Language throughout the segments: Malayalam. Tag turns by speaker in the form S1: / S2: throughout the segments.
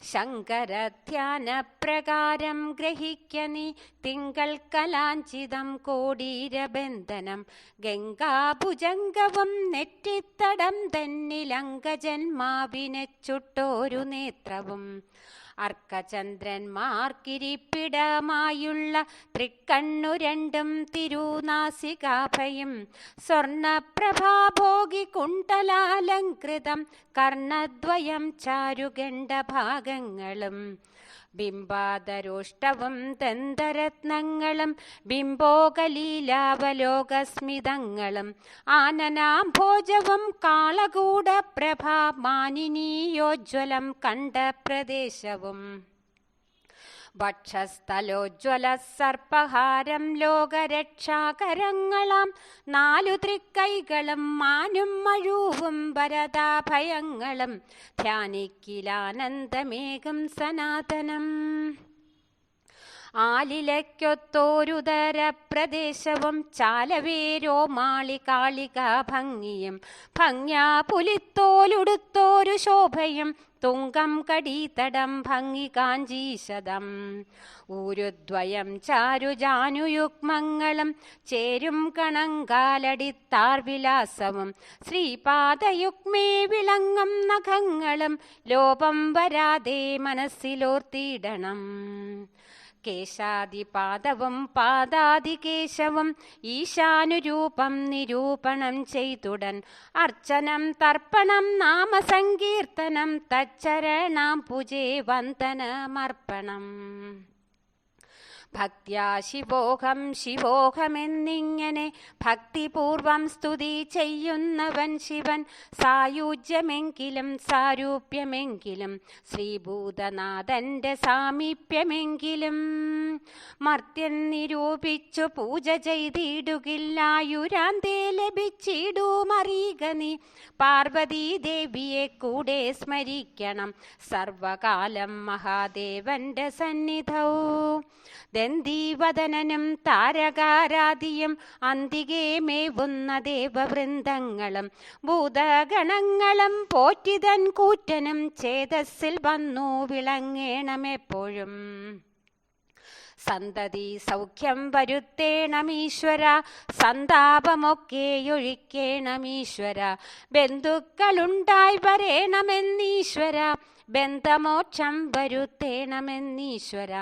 S1: ശങ്കരധ്യാനപ്രകാരം ഗ്രഹിക്കനീ തിങ്കൾ കലാഞ്ചിതം കോടീരബന്ധനം ഗംഗാഭുജംഗവും നെറ്റിത്തടം തന്നിലങ്കജന്മാവിനെ ചുട്ടോരു നേത്രവും അർക്കചന്ദ്രന്മാർക്കിരിപ്പിടമായുള്ള തൃക്കണ്ണു രണ്ടും തിരുനാസികാഭയും സ്വർണപ്രഭാഭോഗി കുണ്ടലാലങ്കൃതം കർണദ്വയം ചാരുഗണ്ഡഭാഗങ്ങളും ബിംബാദരോഷ്ടവും ദന്തരത്നങ്ങളും ബിംബോകലീലാവലോകസ്മിതങ്ങളും ആനനാംഭോജവും കാളകൂടപ്രഭാ മാനിനീയോജ്വലം കണ്ട പ്രദേശവും വക്ഷസ്ഥലോജ്വല സർപ്പഹാരം ലോകരക്ഷാകരങ്ങളാം 4 തൃക്കൈകളും മാനും മഴൂവും വരദാഭയങ്ങളും ധ്യാനിക്കിലാനന്ദമേകും സനാതനം. ആലിലയ്ക്കൊത്തോരുദര പ്രദേശവും ചാലവേരോ മാളികാളിക ഭംഗിയും ഭംഗ്യാ പുലിത്തോലുടുത്തോരു ശോഭയും തുങ്കം കടീതടം ഭംഗി കാഞ്ചീശതം ഊരുദ്വയം ചാരുജാനുയുഗ്മങ്ങളും ചേരും കണങ്കാലടിത്താർ വിലാസവും ശ്രീപാദയുഗ്മേ വിളങ്ങും നഖങ്ങളും ലോപം വരാതെ മനസ്സിലോർത്തിയിടണം. കേശാദിപാദവും പാദാദികേശവും ഈശാനുരൂപം നിരൂപണം ചെയ്തുടൻ അർച്ചനം തർപ്പണം നാമസങ്കീർത്തനം തച്ചരണാം പൂജേ വന്ദനമർപ്പണം. ഭക്ത്യാ ശിവോഹം ശിവോഹമെന്നിങ്ങനെ ഭക്തിപൂർവം സ്തുതി ചെയ്യുന്നവൻ ശിവൻ. സായുജ്യമെങ്കിലും സാരൂപ്യമെങ്കിലും ശ്രീഭൂതനാഥന്റെ സാമീപ്യമെങ്കിലും മർത്യൻ നിരൂപിച്ചു പൂജ ചെയ്തിടുകില്ലായുരാന്തേ ലഭിച്ചിടുമറിയുക നീ. പാർവതീദേവിയെ കൂടെ സ്മരിക്കണം സർവകാലം മഹാദേവന്റെ സന്നിധൗ. ദന്തീവദനനും താരകാരാദിയും അന്തികേ മേവുന്ന ദേവവൃന്ദങ്ങളും ഭൂതഗണങ്ങളും പോറ്റിതൻ കൂറ്റനും ചേതസ്സിൽ വന്നു വിളങ്ങേണമെപ്പോഴും. സന്തതി സൗഖ്യം വരുത്തേണമീശ്വര സന്താപമൊക്കെയൊഴിക്കേണമീശ്വര. ബന്ധുക്കളുണ്ടായി വരേണമെന്നീശ്വര ബന്ധമോക്ഷം വരുത്തേണമെന്നീശ്വര.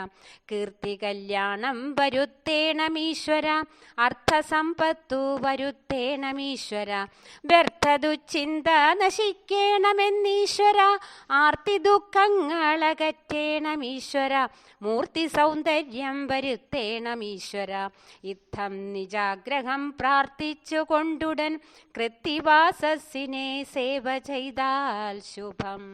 S1: കീർത്തി കല്യാണം വരുത്തേണമീശ്വര അർത്ഥസമ്പത്തു വരുത്തേണമീശ്വര. വ്യർത്ഥദുശ്ചിന്ത നശിക്കേണമെന്നീശ്വര ആർത്തി ദുഃഖങ്ങളകറ്റേണമീശ്വര. മൂർത്തി സൗന്ദര്യം വരുത്തേണമീശ്വര. ഇത്തം നിജാഗ്രഹം പ്രാർത്ഥിച്ചു കൊണ്ടുടൻ കൃത്തിവാസസ്സിനെ സേവ ചെയ്താൽ ശുഭം.